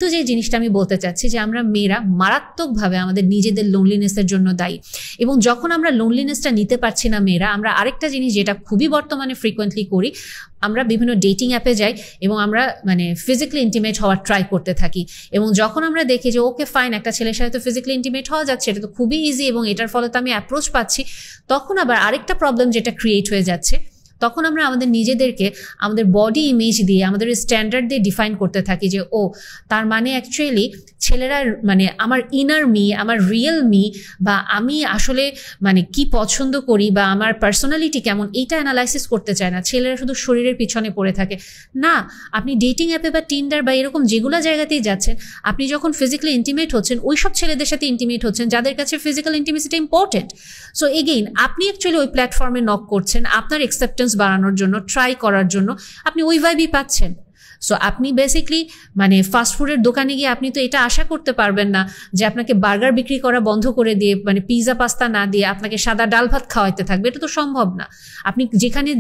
তো যে জিনিসটা আমি বলতে চাচ্ছি যে আমরা মেয়েরা মারাত্মকভাবে আমাদের নিজেদের লোনলিনেসের জন্য দায়ী, এবং যখন আমরা লোনলিনেসটা নিতে পারছি না মেয়েরা, আমরা আরেকটা জিনিস যেটা খুবই বর্তমানে ফ্রিকোয়েন্টলি করি, আমরা বিভিন্ন ডেটিং অ্যাপে যাই এবং আমরা মানে ফিজিক্যালি ইন্টিমেট হওয়ার ট্রাই করতে থাকি, এবং যখন আমরা দেখি যে ওকে ফাইন একটা ছেলের সাথে তো ফিজিক্যালি ইন্টিমেট হওয়া যাচ্ছে, এটা তো খুবই ইজি এবং এটার ফলে তো আমি অ্যাপ্রোচ পাচ্ছি, তখন আবার আরেকটা প্রবলেম যেটা ক্রিয়েট হয়ে যাচ্ছে, তখন আমরা আমাদের নিজেদেরকে আমাদের বডি ইমেজ দিয়ে আমাদের স্ট্যান্ডার্ড দিয়ে ডিফাইন করতে থাকি যে ও তার মানে অ্যাকচুয়ালি ছেলেরা মানে আমার ইনার মি, আমার রিয়েল মি, বা আমি আসলে মানে কি পছন্দ করি বা আমার পার্সোনালিটি কেমন, এইটা অ্যানালাইসিস করতে চায় না। ছেলেরা শুধু শরীরের পিছনে পড়ে থাকে। না, আপনি ডেটিং অ্যাপে বা টিন্ডার বা এরকম যেগুলো জায়গাতেই যাচ্ছেন, আপনি যখন ফিজিক্যালি ইন্টিমেট হচ্ছেন ওই সব ছেলেদের সাথে ইন্টিমেট হচ্ছেন যাদের কাছে ফিজিক্যাল ইন্টিমেসিটা ইম্পর্টেন্ট। সো এগেইন আপনি অ্যাকচুয়ালি ওই প্ল্যাটফর্মে নক করছেন আপনার অ্যাকসেপ্টেন্স বাড়ানোর জন্য, ট্রাই করার জন্য, আপনি ওই ভাইবই পাচ্ছেন। সো আপনি বেসিকলি মানে ফাস্টফুডের দোকানে গিয়ে আপনি তো এটা আশা করতে পারবেন না যে আপনাকে বার্গার বিক্রি করা বন্ধ করে দিয়ে মানে পিৎজা পাস্তা না দিয়ে আপনাকে সাদা ডাল ভাত খাওয়াইতে থাকবে, এটা তো সম্ভব না। আপনি যেখানে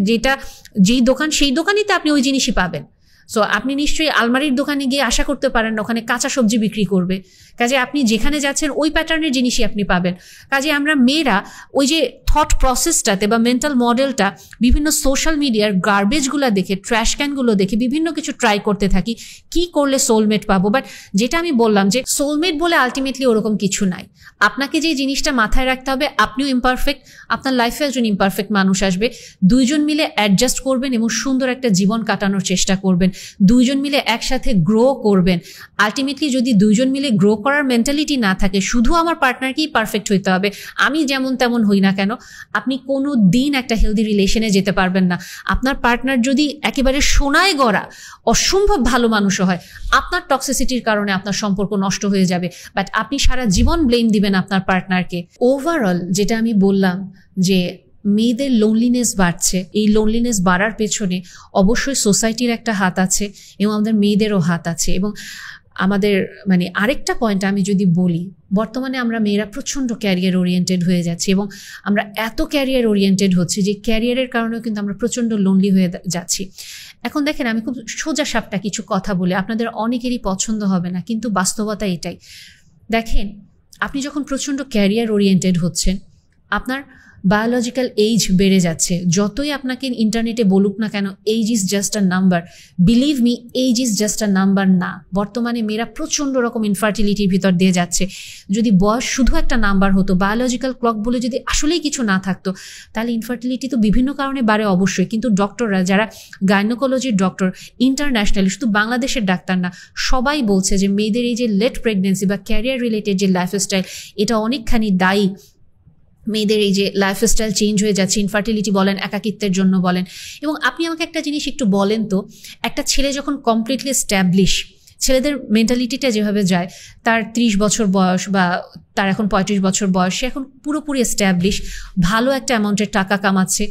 যেই দোকান সেই দোকানেই তো আপনি ওই জিনিসই পাবেন। সো আপনি নিশ্চয়ই আলমারির দোকানে গিয়ে আশা করতে পারেন না ওখানে কাঁচা সবজি বিক্রি করবে। কাজে আপনি যেখানে যাচ্ছেন ওই প্যাটার্নের জিনিসই আপনি পাবেন। কাজে আমরা মেয়েরা ওই যে থট প্রসেসটাতে বা মেন্টাল মডেলটা বিভিন্ন সোশ্যাল মিডিয়ার গার্বেজগুলো দেখে, ট্র্যাশ ক্যানগুলো দেখে বিভিন্ন কিছু ট্রাই করতে থাকি, কি করলে সোলমেট পাবো। বাট যেটা আমি বললাম যে সোলমেট বলে আলটিমেটলি ওরকম কিছু নাই। আপনাকে যে জিনিসটা মাথায় রাখতে হবে, আপনিও ইমপারফেক্ট, আপনার লাইফে একজন ইমপারফেক্ট মানুষ আসবে, দুইজন মিলে অ্যাডজাস্ট করবেন এবং সুন্দর একটা জীবন কাটানোর চেষ্টা করবেন, দুইজন মিলে একসাথে গ্রো করবেন। আলটিমেটলি যদি দুইজন মিলে গ্রো করার মেন্টালিটি না থাকে, শুধু আমার পার্টনারকেই পারফেক্ট হইতে হবে, আমি যেমন তেমন হই না কেন, আপনি কোনো দিন একটা হেলদি রিলেশনে যেতে পারবেন না। আপনার পার্টনার যদি একেবারে সোনায় গড়া অসম্ভব ভালো মানুষও হয়, আপনার টক্সিসিটির কারণে আপনার সম্পর্ক নষ্ট হয়ে যাবে, বাট আপনি সারা জীবন ব্লেম দিবেন আপনার পার্টনারকে। ওভারঅল যেটা আমি বললাম যে মেয়েদের লোনলিনেস বাড়ছে, এই লোনলিনেস বাড়ার পেছনে অবশ্যই সোসাইটির একটা হাত আছে এবং আমাদের মেয়েদেরও হাত আছে। এবং আমাদের মানে আরেকটা পয়েন্ট আমি যদি বলি, বর্তমানে আমরা মেয়েরা প্রচণ্ড ক্যারিয়ার ওরিয়েন্টেড হয়ে যাচ্ছি এবং আমরা এত ক্যারিয়ার ওরিয়েন্টেড হচ্ছি যে ক্যারিয়ারের কারণেও কিন্তু আমরা প্রচণ্ড লোনলি হয়ে যাচ্ছি। এখন দেখেন, আমি খুব সোজা সাপটা কিছু কথা বলে আপনাদের অনেকেরই পছন্দ হবে না, কিন্তু বাস্তবতা এটাই। দেখেন, আপনি যখন প্রচণ্ড ক্যারিয়ার ওরিয়েন্টেড হচ্ছেন, আপনার বায়োলজিক্যাল এইজ বেড়ে যাচ্ছে। যতই আপনাকে ইন্টারনেটে বলুক না কেন age is just a number, believe me, age is just a number না। বর্তমানে মেয়েরা প্রচণ্ড রকম ইনফার্টিলিটির ভিতর দিয়ে যাচ্ছে। যদি বয়স শুধু একটা নাম্বার হতো, বায়োলজিক্যাল ক্লক বলে যদি আসলেই কিছু না থাকতো, তাহলে ইনফার্টিলিটি তো বিভিন্ন কারণে বাড়ে অবশ্যই, কিন্তু ডক্টররা যারা গাইনোকোলজির ডক্টর ইন্টারন্যাশনালি, শুধু বাংলাদেশের ডাক্তার না, সবাই বলছে যে মেয়েদের এই যে লেট প্রেগনেন্সি বা ক্যারিয়ার রিলেটেড যে লাইফস্টাইল, এটা অনেকখানি দায়ী। মেয়েদের এই যে লাইফস্টাইল চেঞ্জ হয়ে যাচ্ছে, ইনফার্টিলিটি বলেন, একাকিত্বের জন্য বলেন। এবং আপনি আমাকে একটা জিনিস একটু বলেন তো, একটা ছেলে যখন কমপ্লিটলি এস্টাবলিশ, ছেলেদের মেন্টালিটিটা যেভাবে যায়, তার 30 বছর বয়স বা তার এখন 35 বছর বয়স, সে এখন পুরোপুরি এস্টাবলিশ, ভালো একটা অ্যামাউন্টের টাকা কামাচ্ছে,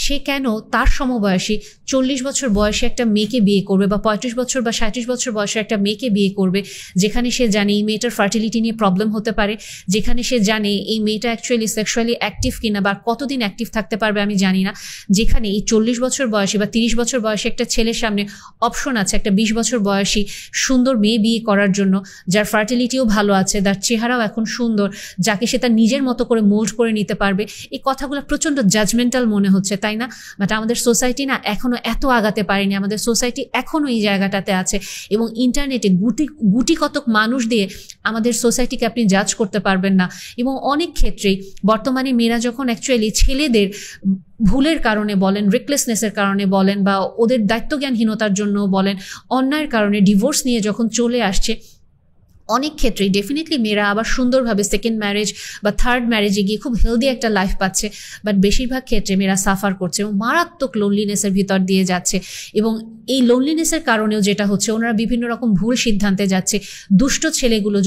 সে কেন তার সমবয়সী 40 বছর বয়সে একটা মেয়েকে বিয়ে করবে বা 35 বছর বা 37 বছর বয়সে একটা মেয়েকে বিয়ে করবে, যেখানে সে জানে এই মেয়েটার ফার্টিলিটি নিয়ে প্রবলেম হতে পারে, যেখানে সে জানে এই মেয়েটা অ্যাকচুয়ালি সেক্সুয়ালি অ্যাক্টিভ কিনা বা কতদিন অ্যাক্টিভ থাকতে পারবে আমি জানি না, যেখানে এই 40 বছর বয়সী বা 30 বছর বয়সী একটা ছেলের সামনে অপশন আছে একটা 20 বছর বয়সী সুন্দর মেয়ে বিয়ে করার জন্য, যার ফার্টিলিটিও ভালো আছে, যার চেহারাও এখন সুন্দর, যাকে সে তার নিজের মতো করে মোল্ড করে নিতে পারবে। এই কথাগুলো প্রচণ্ড জাজমেন্টাল মনে হচ্ছে, তাই না? বাট আমাদের সোসাইটি না এখনো এত আগাতে পারেনি, আমাদের সোসাইটি এখনো এই জায়গাটাতে আছে। এবং ইন্টারনেটে গুটি কতক মানুষ দিয়ে আমাদের সোসাইটিকে আপনি জাজ করতে পারবেন না। এবং অনেক ক্ষেত্রেই বর্তমানে মেয়েরা যখন অ্যাকচুয়ালি ছেলেদের ভুলের কারণে বলেন, রিকলেসনেসের কারণে বলেন, বা ওদের দায়িত্বজ্ঞানহীনতার জন্য বলেন, অন্যায়ের কারণে ডিভোর্স নিয়ে যখন চলে আসছে, অনেক ক্ষেত্রেই ডেফিনেটলি মেয়েরা আবার সুন্দরভাবে সেকেন্ড ম্যারেজ বা থার্ড ম্যারেজে গিয়ে খুব হেলদি একটা লাইফ পাচ্ছে, বাট বেশিরভাগ ক্ষেত্রে মেয়েরা সাফার করছে এবং মারাত্মক লোনলিনেসের ভিতর দিয়ে যাচ্ছে। এবং এই লোনলিনেসের কারণেও যেটা হচ্ছে, ওনারা বিভিন্ন রকম ভুল সিদ্ধান্তে যাচ্ছে। দুষ্ট ছেলেগুলো